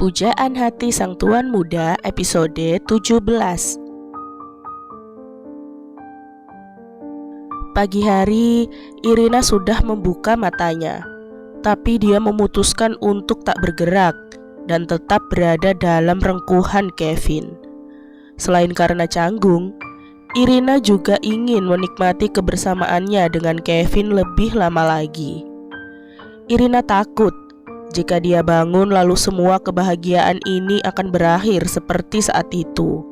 Pujaan Hati Sang Tuan Muda episode 17. Pagi hari, Irina sudah membuka matanya, tapi dia memutuskan untuk tak bergerak dan tetap berada dalam rengkuhan Kevin. Selain karena canggung, Irina juga ingin menikmati kebersamaannya dengan Kevin lebih lama lagi. Irina takut jika dia bangun lalu semua kebahagiaan ini akan berakhir seperti saat itu.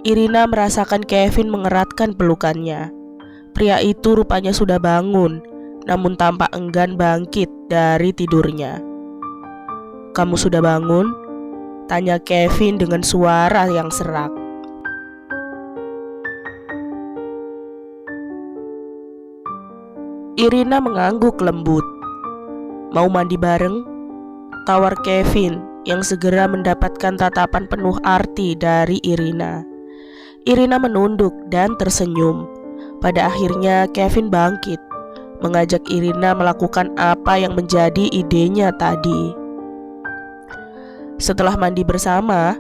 Irina merasakan Kevin mengeratkan pelukannya. Pria itu rupanya sudah bangun, namun tampak enggan bangkit dari tidurnya. "Kamu sudah bangun?" tanya Kevin dengan suara yang serak. Irina mengangguk lembut. "Mau mandi bareng?" tawar Kevin yang segera mendapatkan tatapan penuh arti dari Irina. Irina menunduk dan tersenyum. Pada akhirnya Kevin bangkit, mengajak Irina melakukan apa yang menjadi idenya tadi. Setelah mandi bersama,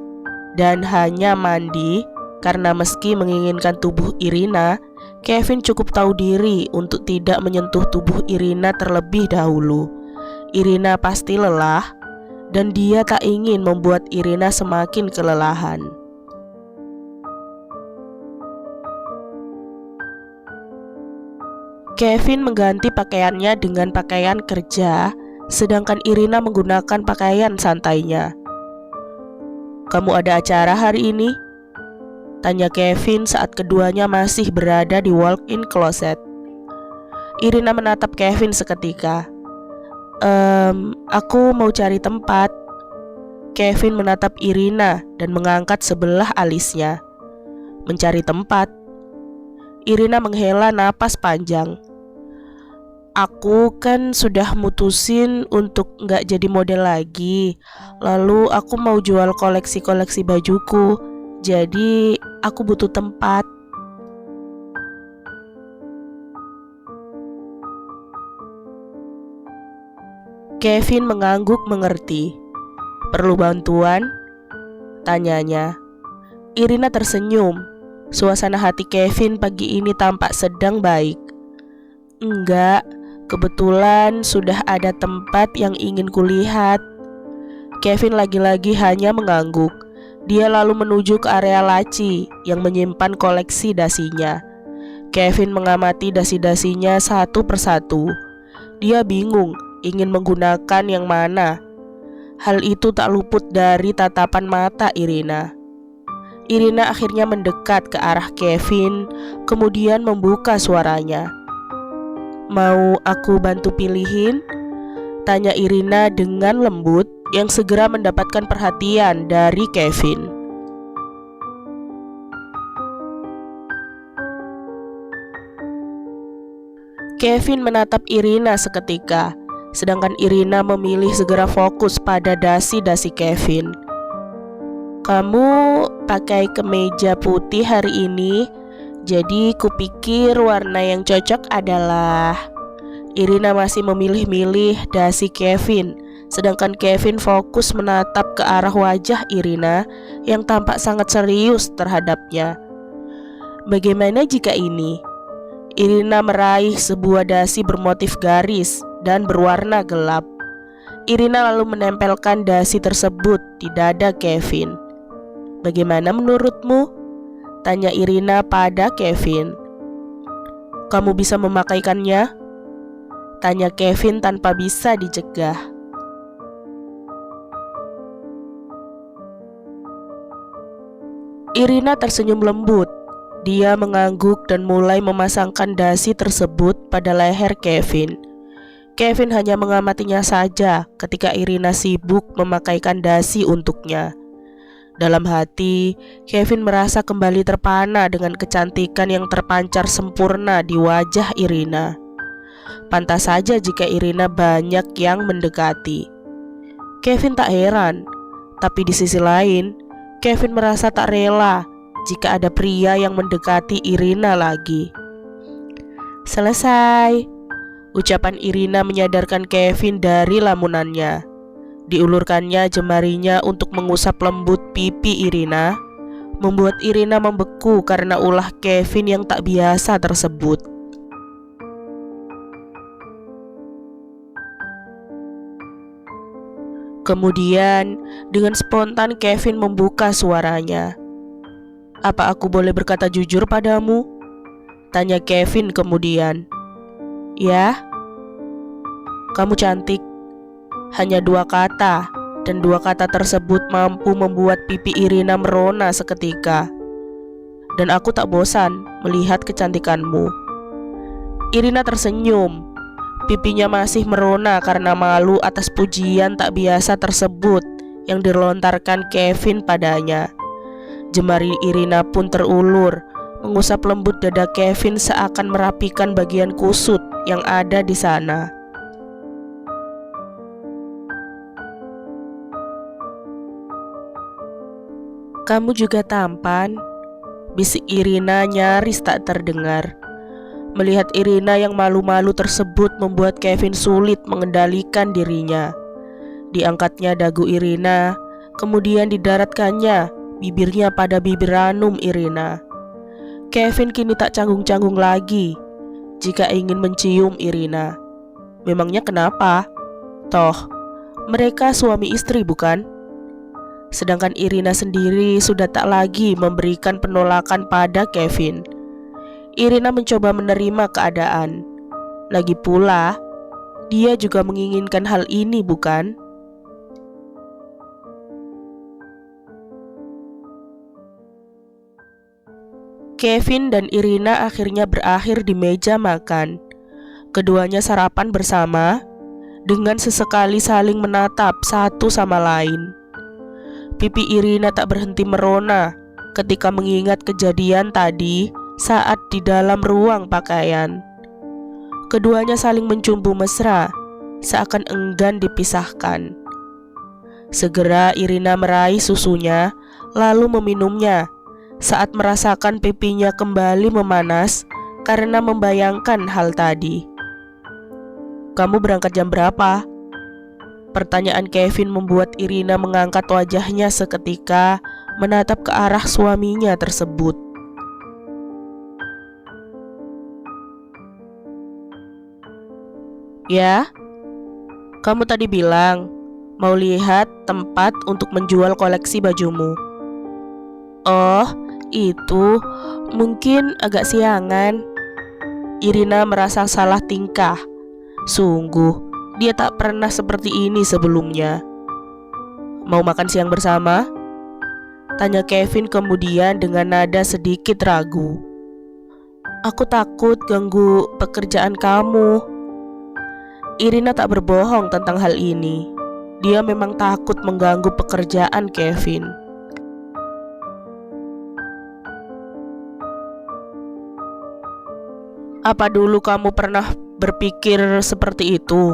dan hanya mandi karena meski menginginkan tubuh Irina, Kevin cukup tahu diri untuk tidak menyentuh tubuh Irina terlebih dahulu. Irina pasti lelah, dan dia tak ingin membuat Irina semakin kelelahan. Kevin mengganti pakaiannya dengan pakaian kerja, sedangkan Irina menggunakan pakaian santainya. "Kamu ada acara hari ini?" tanya Kevin saat keduanya masih berada di walk-in closet. Irina menatap Kevin seketika. Aku mau cari tempat." Kevin menatap Irina dan mengangkat sebelah alisnya. "Mencari tempat?" Irina menghela napas panjang. "Aku kan sudah mutusin untuk gak jadi model lagi. Lalu aku mau jual koleksi-koleksi bajuku. Jadi aku butuh tempat." Kevin mengangguk mengerti. "Perlu bantuan?" tanyanya. Irina tersenyum. Suasana hati Kevin pagi ini tampak sedang baik. "Enggak, kebetulan sudah ada tempat yang ingin kulihat." Kevin lagi-lagi hanya mengangguk. Dia lalu menuju ke area laci yang menyimpan koleksi dasinya. Kevin mengamati dasi-dasinya satu persatu. Dia bingung ingin menggunakan yang mana. Hal itu tak luput dari tatapan mata Irina. Irina akhirnya mendekat ke arah Kevin, kemudian membuka suaranya. "Mau aku bantu pilihin?" tanya Irina dengan lembut yang segera mendapatkan perhatian dari Kevin. Kevin menatap Irina seketika, sedangkan Irina memilih segera fokus pada dasi-dasi Kevin. "Kamu pakai kemeja putih hari ini, jadi kupikir warna yang cocok adalah..." Irina masih memilih-milih dasi Kevin, sedangkan Kevin fokus menatap ke arah wajah Irina yang tampak sangat serius terhadapnya. "Bagaimana jika ini?" Irina meraih sebuah dasi bermotif garis dan berwarna gelap. Irina lalu menempelkan dasi tersebut di dada Kevin. "Bagaimana menurutmu?" tanya Irina pada Kevin. "Kamu bisa memakaikannya?" tanya Kevin tanpa bisa dicegah. Irina tersenyum lembut. Dia mengangguk dan mulai memasangkan dasi tersebut pada leher Kevin. Kevin hanya mengamatinya saja ketika Irina sibuk memakaikan dasi untuknya. Dalam hati, Kevin merasa kembali terpana dengan kecantikan yang terpancar sempurna di wajah Irina. Pantas saja jika Irina banyak yang mendekati. Kevin tak heran, tapi di sisi lain, Kevin merasa tak rela jika ada pria yang mendekati Irina lagi. "Selesai," ucapan Irina menyadarkan Kevin dari lamunannya. Diulurkannya jemarinya untuk mengusap lembut pipi Irina, membuat Irina membeku karena ulah Kevin yang tak biasa tersebut. Kemudian, dengan spontan Kevin membuka suaranya. "Apa aku boleh berkata jujur padamu?" tanya Kevin kemudian. "Ya, kamu cantik." Hanya 2 kata, dan 2 kata tersebut mampu membuat pipi Irina merona seketika. "Dan aku tak bosan melihat kecantikanmu." Irina tersenyum. Pipinya masih merona karena malu atas pujian tak biasa tersebut yang dilontarkan Kevin padanya. Jemari Irina pun terulur, mengusap lembut dada Kevin seakan merapikan bagian kusut yang ada di sana. "Kamu juga tampan," bisik Irina nyaris tak terdengar. Melihat Irina yang malu-malu tersebut membuat Kevin sulit mengendalikan dirinya. Diangkatnya dagu Irina, kemudian didaratkannya bibirnya pada bibir ranum Irina. Kevin kini tak canggung-canggung lagi jika ingin mencium Irina. Memangnya kenapa? Toh, mereka suami istri bukan? Sedangkan Irina sendiri sudah tak lagi memberikan penolakan pada Kevin. Irina mencoba menerima keadaan. Lagi pula, dia juga menginginkan hal ini bukan? Kevin dan Irina akhirnya berakhir di meja makan. Keduanya sarapan bersama dengan sesekali saling menatap satu sama lain. Pipi Irina tak berhenti merona ketika mengingat kejadian tadi saat di dalam ruang pakaian. Keduanya saling mencumbu mesra, seakan enggan dipisahkan. Segera Irina meraih susunya, lalu meminumnya saat merasakan pipinya kembali memanas karena membayangkan hal tadi. "Kamu berangkat jam berapa?" Pertanyaan Kevin membuat Irina mengangkat wajahnya seketika menatap ke arah suaminya tersebut. "Ya, kamu tadi bilang mau lihat tempat untuk menjual koleksi bajumu." "Oh, itu mungkin agak siangan." Irina merasa salah tingkah. Sungguh, dia tak pernah seperti ini sebelumnya. "Mau makan siang bersama?" tanya Kevin kemudian dengan nada sedikit ragu. "Aku takut ganggu pekerjaan kamu." Irina tak berbohong tentang hal ini. Dia memang takut mengganggu pekerjaan Kevin. "Apa dulu kamu pernah berpikir seperti itu?"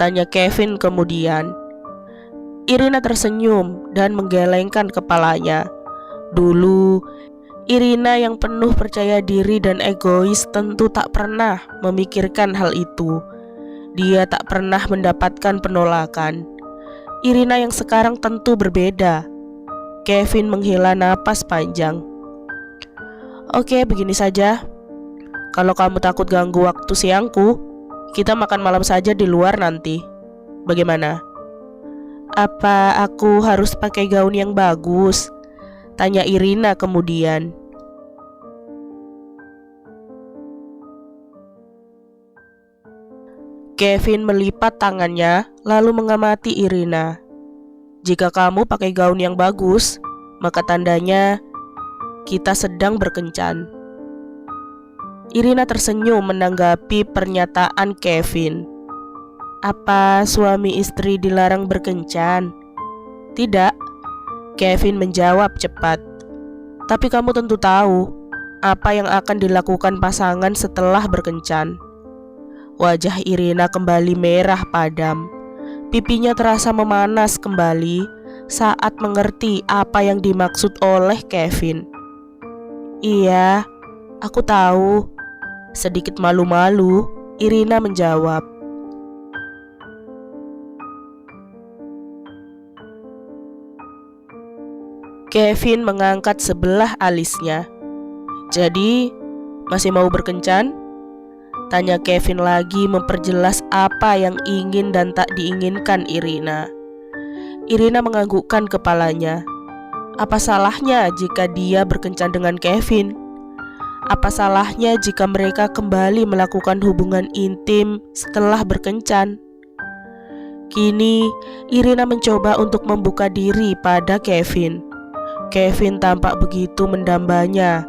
tanya Kevin kemudian. Irina tersenyum dan menggelengkan kepalanya. Dulu, Irina yang penuh percaya diri dan egois tentu tak pernah memikirkan hal itu. Dia tak pernah mendapatkan penolakan. Irina yang sekarang tentu berbeda. Kevin menghela napas panjang. "Oke, begini saja. Kalau kamu takut ganggu waktu siangku, kita makan malam saja di luar nanti. Bagaimana?" "Apa aku harus pakai gaun yang bagus?" tanya Irina kemudian. Kevin melipat tangannya lalu mengamati Irina. "Jika kamu pakai gaun yang bagus, maka tandanya kita sedang berkencan." Irina tersenyum menanggapi pernyataan Kevin. "Apa suami istri dilarang berkencan?" "Tidak," Kevin menjawab cepat. "Tapi kamu tentu tahu apa yang akan dilakukan pasangan setelah berkencan." Wajah Irina kembali merah padam. Pipinya terasa memanas kembali saat mengerti apa yang dimaksud oleh Kevin. "Iya, aku tahu." Sedikit malu-malu, Irina menjawab. Kevin mengangkat sebelah alisnya. "Jadi, masih mau berkencan?" tanya Kevin lagi, memperjelas apa yang ingin dan tak diinginkan Irina. Irina menganggukkan kepalanya. Apa salahnya jika dia berkencan dengan Kevin? Apa salahnya jika mereka kembali melakukan hubungan intim setelah berkencan? Kini, Irina mencoba untuk membuka diri pada Kevin. Kevin tampak begitu mendambanya.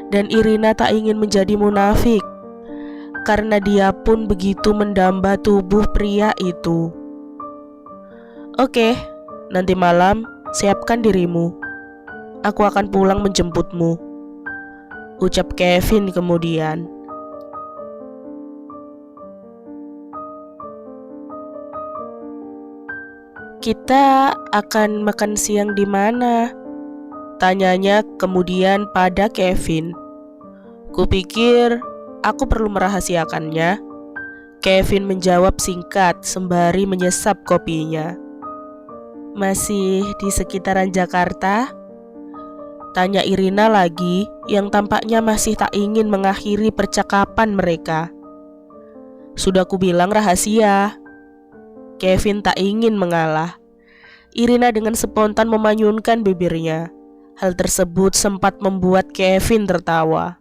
Dan Irina tak ingin menjadi munafik, karena dia pun begitu mendamba tubuh pria itu. "Oke, nanti malam siapkan dirimu. Aku akan pulang menjemputmu," ucap Kevin kemudian. "Kita akan makan siang di mana?" tanyanya kemudian pada Kevin. "Kupikir aku perlu merahasiakannya," Kevin menjawab singkat sembari menyesap kopinya. "Masih di sekitaran Jakarta?" tanya Irina lagi, yang tampaknya masih tak ingin mengakhiri percakapan mereka. "Sudah kubilang rahasia." Kevin tak ingin mengalah. Irina dengan spontan memanyunkan bibirnya. Hal tersebut sempat membuat Kevin tertawa.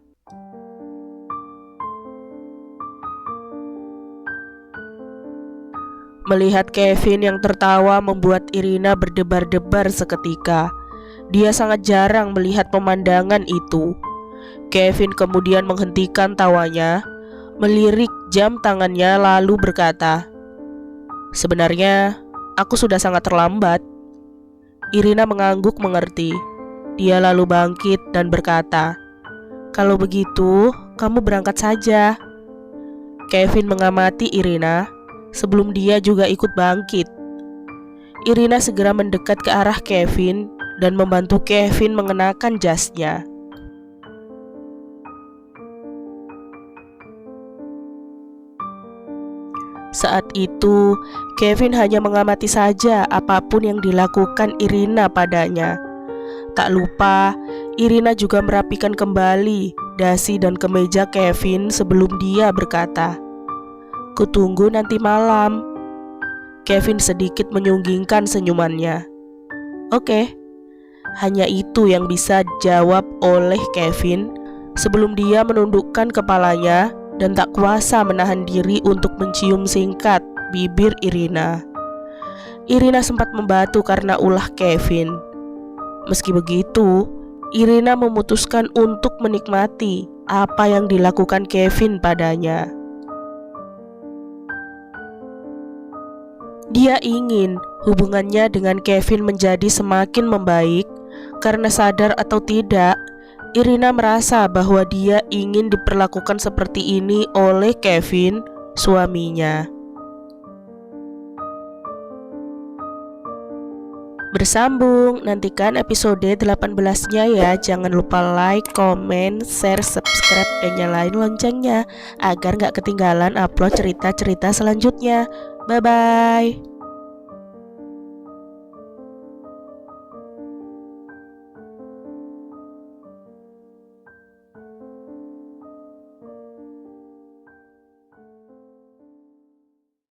Melihat Kevin yang tertawa membuat Irina berdebar-debar seketika. Dia sangat jarang melihat pemandangan itu. Kevin kemudian menghentikan tawanya, melirik jam tangannya lalu berkata, "Sebenarnya aku sudah sangat terlambat." Irina mengangguk mengerti. Dia lalu bangkit dan berkata, "Kalau begitu, kamu berangkat saja." Kevin mengamati Irina sebelum dia juga ikut bangkit. Irina segera mendekat ke arah Kevin dan membantu Kevin mengenakan jasnya. Saat itu, Kevin hanya mengamati saja apapun yang dilakukan Irina padanya. Tak lupa, Irina juga merapikan kembali dasi dan kemeja Kevin sebelum dia berkata, "Kutunggu nanti malam." Kevin sedikit menyunggingkan senyumannya. "Oke." Hanya itu yang bisa jawab oleh Kevin sebelum dia menundukkan kepalanya dan tak kuasa menahan diri untuk mencium singkat bibir Irina. Irina sempat membatu karena ulah Kevin. Meski begitu, Irina memutuskan untuk menikmati apa yang dilakukan Kevin padanya. Dia ingin hubungannya dengan Kevin menjadi semakin membaik karena sadar atau tidak, Irina merasa bahwa dia ingin diperlakukan seperti ini oleh Kevin, suaminya. Bersambung, nantikan episode 18-nya ya. Jangan lupa like, komen, share, subscribe, dan nyalain loncengnya agar gak ketinggalan upload cerita-cerita selanjutnya. Bye-bye.